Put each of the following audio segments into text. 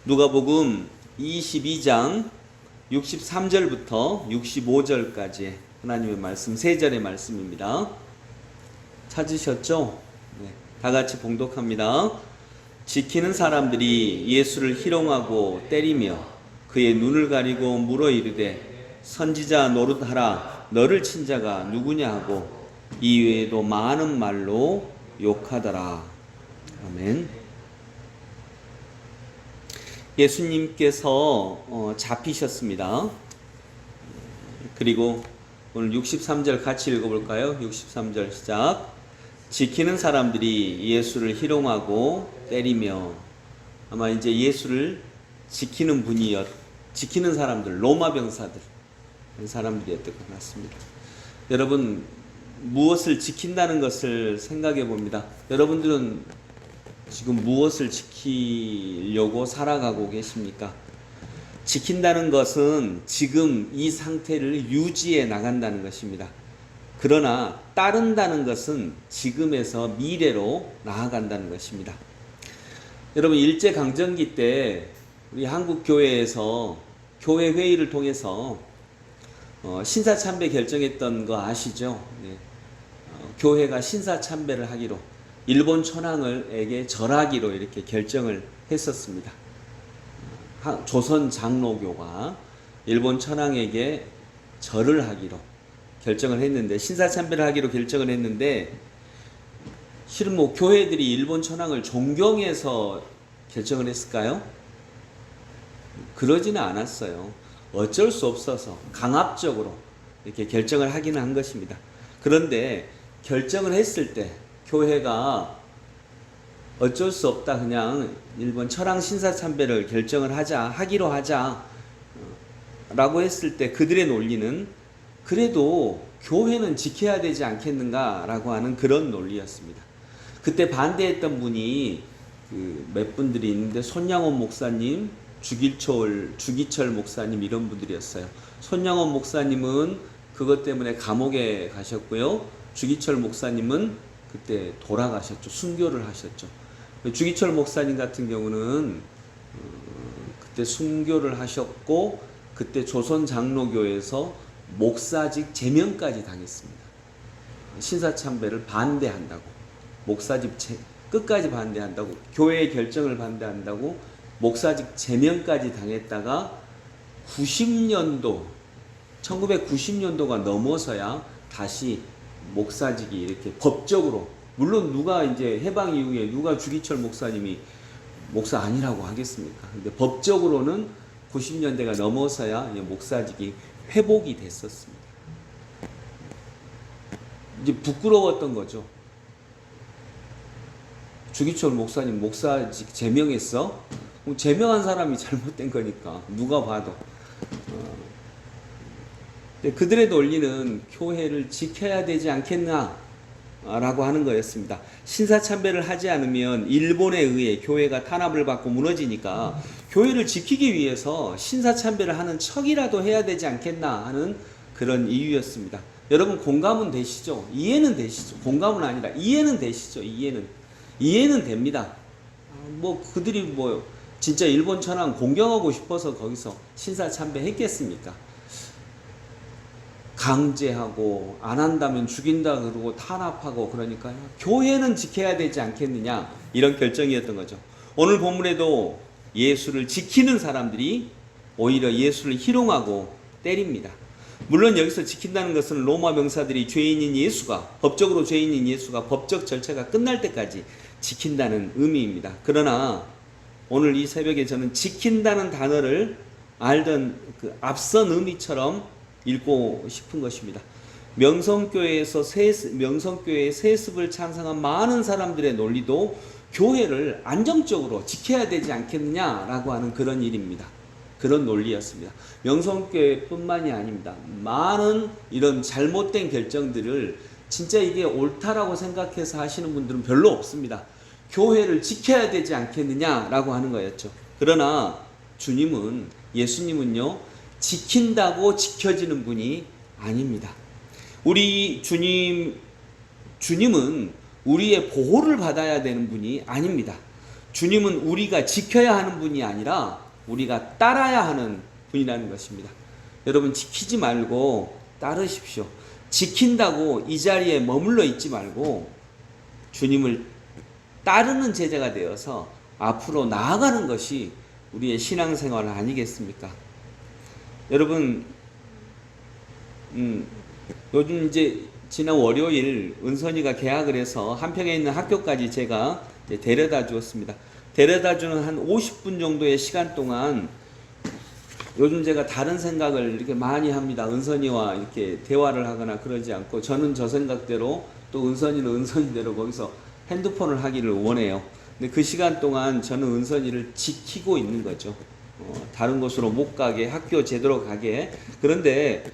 누가복음 22장 63절부터 65절까지 하나님의 말씀, 세 절의 말씀입니다. 찾으셨죠? 네, 다 같이 봉독합니다. 지키는 사람들이 예수를 희롱하고 때리며 그의 눈을 가리고 물어 이르되 선지자 노릇하라, 너를 친 자가 누구냐 하고 이 외에도 많은 말로 욕하더라. 아멘. 예수님께서 잡히셨습니다. 그리고 오늘 63절 같이 읽어볼까요? 63절 시작. 지키는 사람들이 예수를 희롱하고 때리며, 아마 이제 예수를 지키는 지키는 사람들, 로마 병사들, 그런 사람들이었던 것 같습니다. 여러분, 무엇을 지킨다는 것을 생각해 봅니다. 여러분들은 지금 무엇을 지키려고 살아가고 계십니까? 지킨다는 것은 지금 이 상태를 유지해 나간다는 것입니다. 그러나 따른다는 것은 지금에서 미래로 나아간다는 것입니다. 여러분, 일제강점기 때 우리 한국교회에서 교회 회의를 통해서 신사참배 결정했던 거 아시죠? 네. 교회가 신사참배를 하기로, 일본 천황에게 절하기로 이렇게 결정을 했었습니다. 조선 장로교가 일본 천황에게 절을 하기로 결정을 했는데, 신사참배를 하기로 결정을 했는데, 실은 뭐 교회들이 일본 천황을 존경해서 결정을 했을까요? 그러지는 않았어요. 어쩔 수 없어서 강압적으로 이렇게 결정을 하기는 한 것입니다. 그런데 결정을 했을 때 교회가 어쩔 수 없다, 그냥 일본 천황 신사참배를 하기로 하자 라고 했을 때 그들의 논리는 그래도 교회는 지켜야 되지 않겠는가 라고 하는 그런 논리였습니다. 그때 반대했던 분이 몇 분들이 있는데, 손양원 목사님, 주기철 목사님, 이런 분들이었어요. 손양원 목사님은 그것 때문에 감옥에 가셨고요. 주기철 목사님은 그때 돌아가셨죠. 순교를 하셨죠. 주기철 목사님 같은 경우는 그때 순교를 하셨고, 그때 조선 장로교에서 목사직 제명까지 당했습니다. 신사참배를 반대한다고, 목사직 끝까지 반대한다고, 교회의 결정을 반대한다고 목사직 제명까지 당했다가 1990년도가 넘어서야 다시 목사직이 이렇게 법적으로, 물론 누가 이제 해방 이후에 누가 주기철 목사님이 목사 아니라고 하겠습니까? 근데 법적으로는 90년대가 넘어서야 목사직이 회복이 됐었습니다. 이제 부끄러웠던 거죠. 주기철 목사님 목사직 제명했어? 제명한 사람이 잘못된 거니까 누가 봐도. 그들의 논리는 교회를 지켜야 되지 않겠나 라고 하는 거였습니다. 신사참배를 하지 않으면 일본에 의해 교회가 탄압을 받고 무너지니까 교회를 지키기 위해서 신사참배를 하는 척이라도 해야 되지 않겠나 하는 그런 이유였습니다. 여러분, 공감은 되시죠? 이해는 되시죠? 공감은 아니라 이해는 되시죠? 이해는 됩니다. 뭐 그들이 진짜 일본 천황 공경하고 싶어서 거기서 신사참배 했겠습니까? 강제하고 안 한다면 죽인다 그러고 탄압하고, 그러니까 교회는 지켜야 되지 않겠느냐, 이런 결정이었던 거죠. 오늘 본문에도 예수를 지키는 사람들이 오히려 예수를 희롱하고 때립니다. 물론 여기서 지킨다는 것은 로마 병사들이 법적으로 죄인인 예수가 법적 절차가 끝날 때까지 지킨다는 의미입니다. 그러나 오늘 이 새벽에 저는 지킨다는 단어를 알던 그 앞선 의미처럼 읽고 싶은 것입니다. 명성교회의 세습을 찬성한 많은 사람들의 논리도 교회를 안정적으로 지켜야 되지 않겠느냐라고 하는 그런 일입니다. 그런 논리였습니다. 명성교회뿐만이 아닙니다. 많은 이런 잘못된 결정들을 진짜 이게 옳다라고 생각해서 하시는 분들은 별로 없습니다. 교회를 지켜야 되지 않겠느냐라고 하는 거였죠. 그러나 예수님은요, 지킨다고 지켜지는 분이 아닙니다. 우리 주님은 우리의 보호를 받아야 되는 분이 아닙니다. 주님은 우리가 지켜야 하는 분이 아니라 우리가 따라야 하는 분이라는 것입니다. 여러분, 지키지 말고 따르십시오. 지킨다고 이 자리에 머물러 있지 말고 주님을 따르는 제자가 되어서 앞으로 나아가는 것이 우리의 신앙생활 아니겠습니까? 여러분, 요즘 이제 지난 월요일 은선이가 개학을 해서 한평에 있는 학교까지 제가 데려다 주었습니다. 데려다 주는 한 50분 정도의 시간 동안 요즘 제가 다른 생각을 이렇게 많이 합니다. 은선이와 이렇게 대화를 하거나 그러지 않고 저는 저 생각대로 또 은선이는 은선이대로 거기서 핸드폰을 하기를 원해요. 근데 그 시간 동안 저는 은선이를 지키고 있는 거죠. 다른 곳으로 못 가게, 학교 제대로 가게. 그런데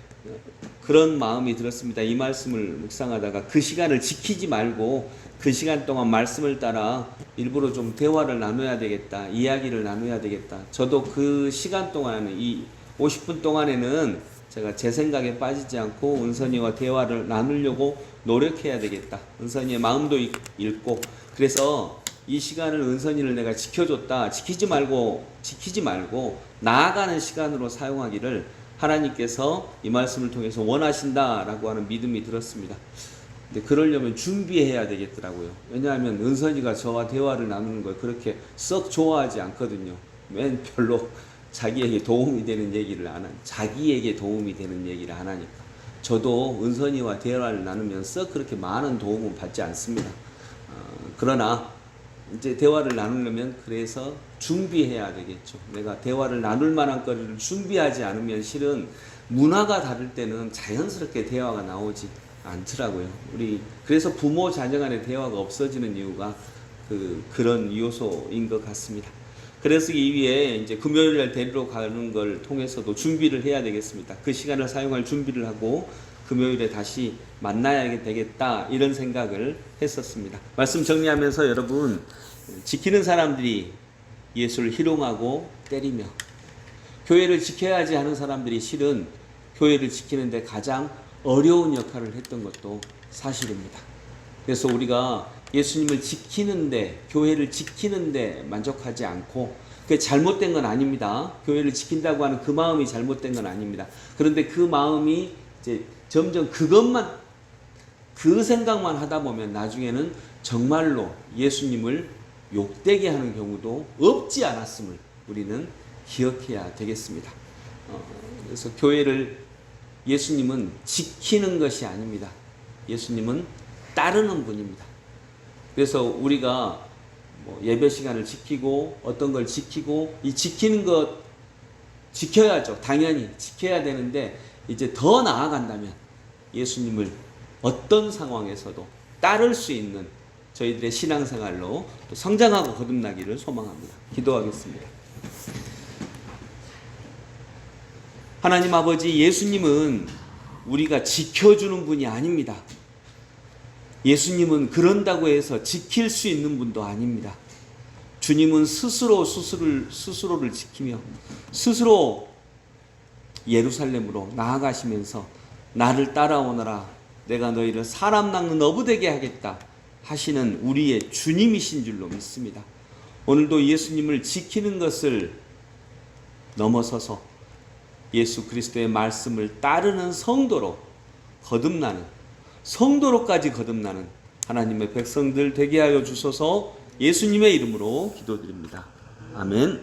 그런 마음이 들었습니다. 이 말씀을 묵상하다가 그 시간을 지키지 말고 그 시간 동안 말씀을 따라 일부러 좀 대화를 나눠야 되겠다, 이야기를 나눠야 되겠다. 저도 그 시간 동안에, 이 50분 동안에는 제가 제 생각에 빠지지 않고 은선이와 대화를 나누려고 노력해야 되겠다. 은선이의 마음도 읽고. 그래서 이 시간을 은선이를 내가 지켜줬다, 지키지 말고 나아가는 시간으로 사용하기를 하나님께서 이 말씀을 통해서 원하신다라고 하는 믿음이 들었습니다. 근데 그러려면 준비해야 되겠더라고요. 왜냐하면 은선이가 저와 대화를 나누는 걸 그렇게 썩 좋아하지 않거든요. 맨 별로 자기에게 도움이 되는 얘기를 안 하니까, 자기에게 도움이 되는 얘기를 안 하니까. 저도 은선이와 대화를 나누면 썩 그렇게 많은 도움은 받지 않습니다. 그러나 이제 대화를 나누려면 그래서 준비해야 되겠죠. 내가 대화를 나눌 만한 거리를 준비하지 않으면 실은 문화가 다를 때는 자연스럽게 대화가 나오지 않더라고요. 그래서 부모 자녀 간의 대화가 없어지는 이유가 그런 요소인 것 같습니다. 그래서 이 위에 이제 금요일날 데리러 가는 걸 통해서도 준비를 해야 되겠습니다. 그 시간을 사용할 준비를 하고 금요일에 다시 만나야 되겠다, 이런 생각을 했었습니다. 말씀 정리하면서 여러분, 지키는 사람들이 예수를 희롱하고 때리며 교회를 지켜야지 하는 사람들이 실은 교회를 지키는데 가장 어려운 역할을 했던 것도 사실입니다. 그래서 우리가 예수님을 지키는데, 교회를 지키는데 만족하지 않고, 그게 잘못된 건 아닙니다. 교회를 지킨다고 하는 그 마음이 잘못된 건 아닙니다. 그런데 그 마음이 이제 점점 그 생각만 하다 보면 나중에는 정말로 예수님을 욕되게 하는 경우도 없지 않았음을 우리는 기억해야 되겠습니다. 그래서 예수님은 지키는 것이 아닙니다. 예수님은 따르는 분입니다. 그래서 우리가 예배 시간을 지키고 어떤 걸 지키고, 이 지키는 것 지켜야죠. 당연히 지켜야 되는데 이제 더 나아간다면 예수님을 어떤 상황에서도 따를 수 있는 저희들의 신앙생활로 또 성장하고 거듭나기를 소망합니다. 기도하겠습니다. 하나님 아버지, 예수님은 우리가 지켜주는 분이 아닙니다. 예수님은 그런다고 해서 지킬 수 있는 분도 아닙니다. 주님은 스스로를 지키며 스스로 예루살렘으로 나아가시면서 나를 따라오너라, 내가 너희를 사람 낚는 어부되게 하겠다 하시는 우리의 주님이신 줄로 믿습니다. 오늘도 예수님을 지키는 것을 넘어서서 예수 그리스도의 말씀을 따르는 성도로까지 거듭나는 하나님의 백성들 되게 하여 주소서. 예수님의 이름으로 기도드립니다. 아멘.